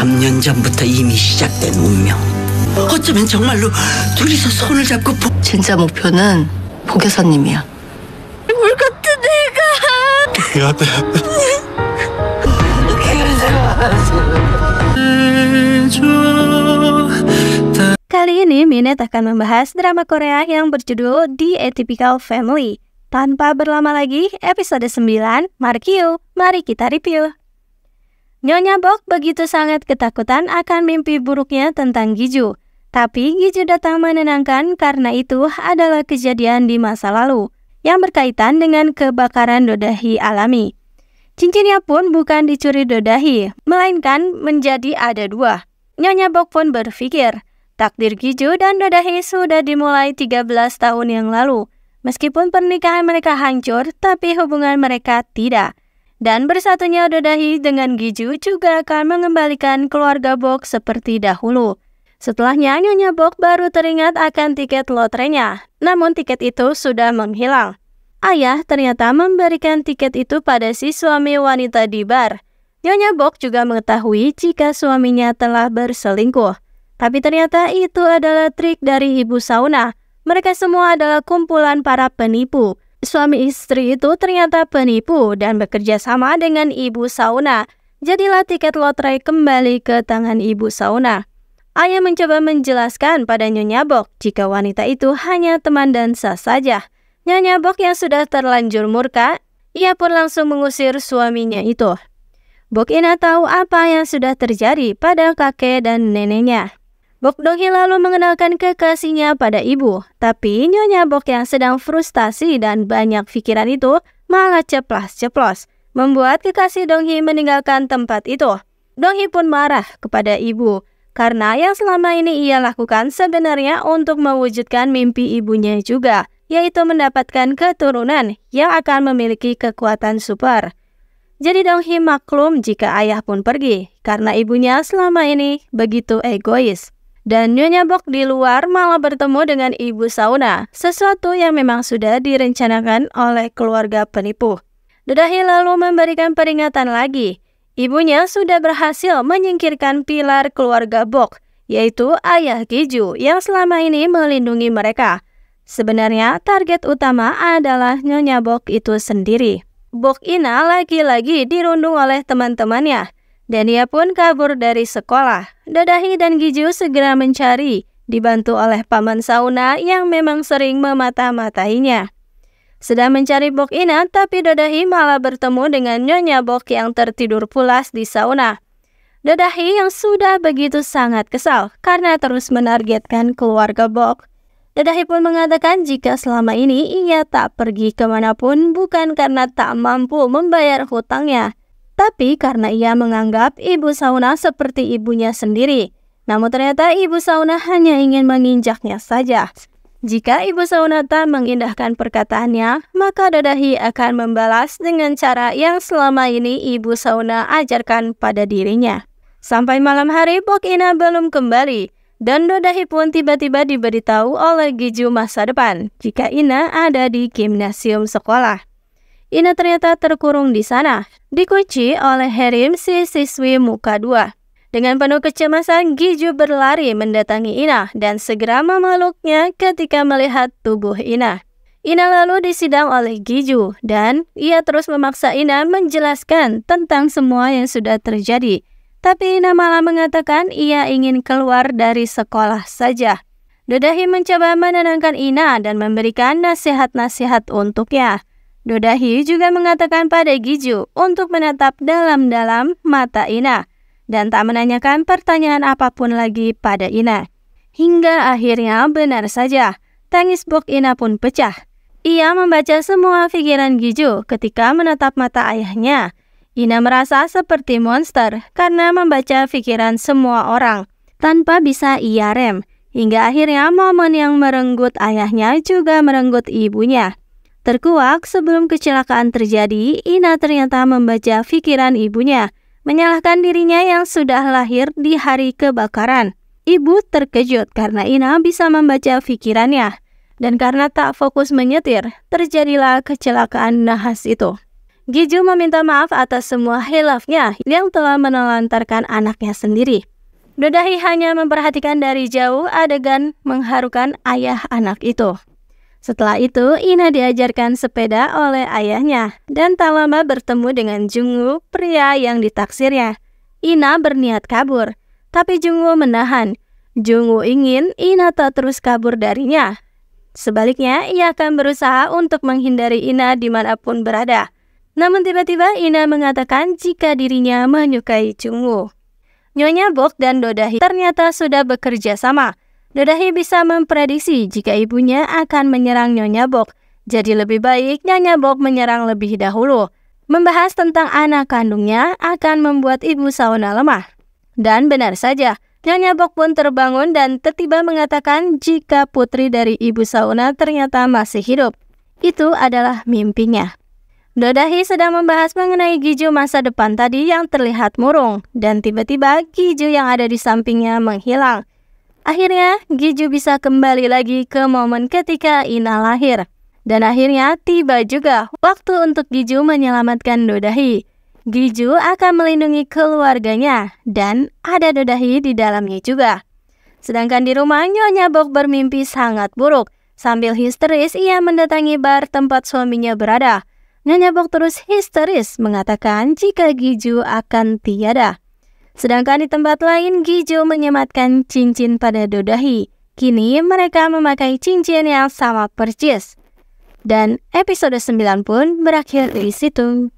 3년 전부터 이미 시작된 운명. 어쩌면 정말로 둘이서 손을 잡고 진짜 목표는 보교사님이야. 물 같은 내가. Kali ini Minet akan membahas drama Korea yang berjudul The Atypical Family. Tanpa berlama lagi, episode 9, mari kita review. Nyonya Bok begitu sangat ketakutan akan mimpi buruknya tentang Gi-ju. Tapi Gi-ju datang menenangkan karena itu adalah kejadian di masa lalu yang berkaitan dengan kebakaran Dodahi alami. Cincinnya pun bukan dicuri Dodahi, melainkan menjadi ada dua. Nyonya Bok pun berpikir, takdir Gi-ju dan Dodahi sudah dimulai 13 tahun yang lalu. Meskipun pernikahan mereka hancur, tapi hubungan mereka tidak. Dan bersatunya Dodahi dengan Gi-ju juga akan mengembalikan keluarga Bok seperti dahulu. Setelahnya, Nyonya Bok baru teringat akan tiket lotrenya, namun tiket itu sudah menghilang. Ayah ternyata memberikan tiket itu pada si suami wanita di bar. Nyonya Bok juga mengetahui jika suaminya telah berselingkuh. Tapi ternyata itu adalah trik dari ibu sauna. Mereka semua adalah kumpulan para penipu. Suami istri itu ternyata penipu dan bekerja sama dengan ibu sauna. Jadilah tiket lotre kembali ke tangan ibu sauna. Ayah mencoba menjelaskan pada Nyonya Bok jika wanita itu hanya teman dan sah saja. Nyonya Bok yang sudah terlanjur murka, ia pun langsung mengusir suaminya itu. Bok Ina tahu apa yang sudah terjadi pada kakek dan neneknya. Bok Dong-hee lalu mengenalkan kekasihnya pada ibu, tapi Nyonya Bok yang sedang frustasi dan banyak pikiran itu malah ceplas-ceplos, membuat kekasih Dong-hee meninggalkan tempat itu. Dong-hee pun marah kepada ibu, karena yang selama ini ia lakukan sebenarnya untuk mewujudkan mimpi ibunya juga, yaitu mendapatkan keturunan yang akan memiliki kekuatan super. Jadi Dong-hee maklum jika ayah pun pergi, karena ibunya selama ini begitu egois. Dan Nyonya Bok di luar malah bertemu dengan ibu sauna, sesuatu yang memang sudah direncanakan oleh keluarga penipu. Dodahi lalu memberikan peringatan lagi. Ibunya sudah berhasil menyingkirkan pilar keluarga Bok, yaitu ayah Gi-ju yang selama ini melindungi mereka. Sebenarnya target utama adalah Nyonya Bok itu sendiri. Bok Ina lagi-lagi dirundung oleh teman-temannya. Dan ia pun kabur dari sekolah. Dodahi dan Gi-ju segera mencari, dibantu oleh paman sauna yang memang sering memata-matainya. Sedang mencari Bok Ina, tapi Dodahi malah bertemu dengan Nyonya Bok yang tertidur pulas di sauna. Dodahi yang sudah begitu sangat kesal karena terus menargetkan keluarga Bok. Dodahi pun mengatakan jika selama ini ia tak pergi kemanapun bukan karena tak mampu membayar hutangnya, tapi karena ia menganggap ibu sauna seperti ibunya sendiri. Namun ternyata ibu sauna hanya ingin menginjaknya saja. Jika ibu sauna tak mengindahkan perkataannya, maka Dodahi akan membalas dengan cara yang selama ini ibu sauna ajarkan pada dirinya. Sampai malam hari Bok Ina belum kembali, dan Dodahi pun tiba-tiba diberitahu oleh Gi-ju masa depan jika Ina ada di gimnasium sekolah. Ina ternyata terkurung di sana, dikunci oleh Herim si siswi muka 2. Dengan penuh kecemasan, Gi-ju berlari mendatangi Ina dan segera memeluknya ketika melihat tubuh Ina. Ina lalu disidang oleh Gi-ju dan ia terus memaksa Ina menjelaskan tentang semua yang sudah terjadi. Tapi Ina malah mengatakan ia ingin keluar dari sekolah saja. Dodahi mencoba menenangkan Ina dan memberikan nasihat-nasihat untuknya. Dodahi juga mengatakan pada Gi-ju untuk menatap dalam-dalam mata Ina dan tak menanyakan pertanyaan apapun lagi pada Ina. Hingga akhirnya benar saja, tangis Bok Ina pun pecah. Ia membaca semua pikiran Gi-ju ketika menatap mata ayahnya. Ina merasa seperti monster karena membaca pikiran semua orang tanpa bisa ia rem. Hingga akhirnya momen yang merenggut ayahnya juga merenggut ibunya. Terkuak sebelum kecelakaan terjadi, Ina ternyata membaca pikiran ibunya, menyalahkan dirinya yang sudah lahir di hari kebakaran. Ibu terkejut karena Ina bisa membaca pikirannya, dan karena tak fokus menyetir, terjadilah kecelakaan nahas itu. Giju meminta maaf atas semua hilafnya yang telah menelantarkan anaknya sendiri. Dodahi hanya memperhatikan dari jauh adegan mengharukan ayah anak itu. Setelah itu, Ina diajarkan sepeda oleh ayahnya dan tak lama bertemu dengan Jungwoo, pria yang ditaksirnya. Ina berniat kabur, tapi Jungwoo menahan. Jungwoo ingin Ina tak terus kabur darinya. Sebaliknya, ia akan berusaha untuk menghindari Ina dimanapun berada. Namun tiba-tiba Ina mengatakan jika dirinya menyukai Jungwoo. Nyonya Bok dan Dodahi ternyata sudah bekerja sama. Dodahi bisa memprediksi jika ibunya akan menyerang Nyonya Bok. Jadi lebih baik Nyonya Bok menyerang lebih dahulu. Membahas tentang anak kandungnya akan membuat Ibu Saona lemah. Dan benar saja, Nyonya Bok pun terbangun dan tiba-tiba mengatakan jika putri dari Ibu Saona ternyata masih hidup. Itu adalah mimpinya. Dodahi sedang membahas mengenai Giju masa depan tadi yang terlihat murung, dan tiba-tiba Giju yang ada di sampingnya menghilang. Akhirnya, Giju bisa kembali lagi ke momen ketika Ina lahir. Dan akhirnya tiba juga waktu untuk Giju menyelamatkan Dodahi. Giju akan melindungi keluarganya, dan ada Dodahi di dalamnya juga. Sedangkan di rumah, Nyonya Bok bermimpi sangat buruk. Sambil histeris, ia mendatangi bar tempat suaminya berada. Nyonya Bok terus histeris mengatakan jika Giju akan tiada. Sedangkan di tempat lain, Giju menyematkan cincin pada Dodahi. Kini mereka memakai cincin yang sama persis. Dan episode 9 pun berakhir di situ.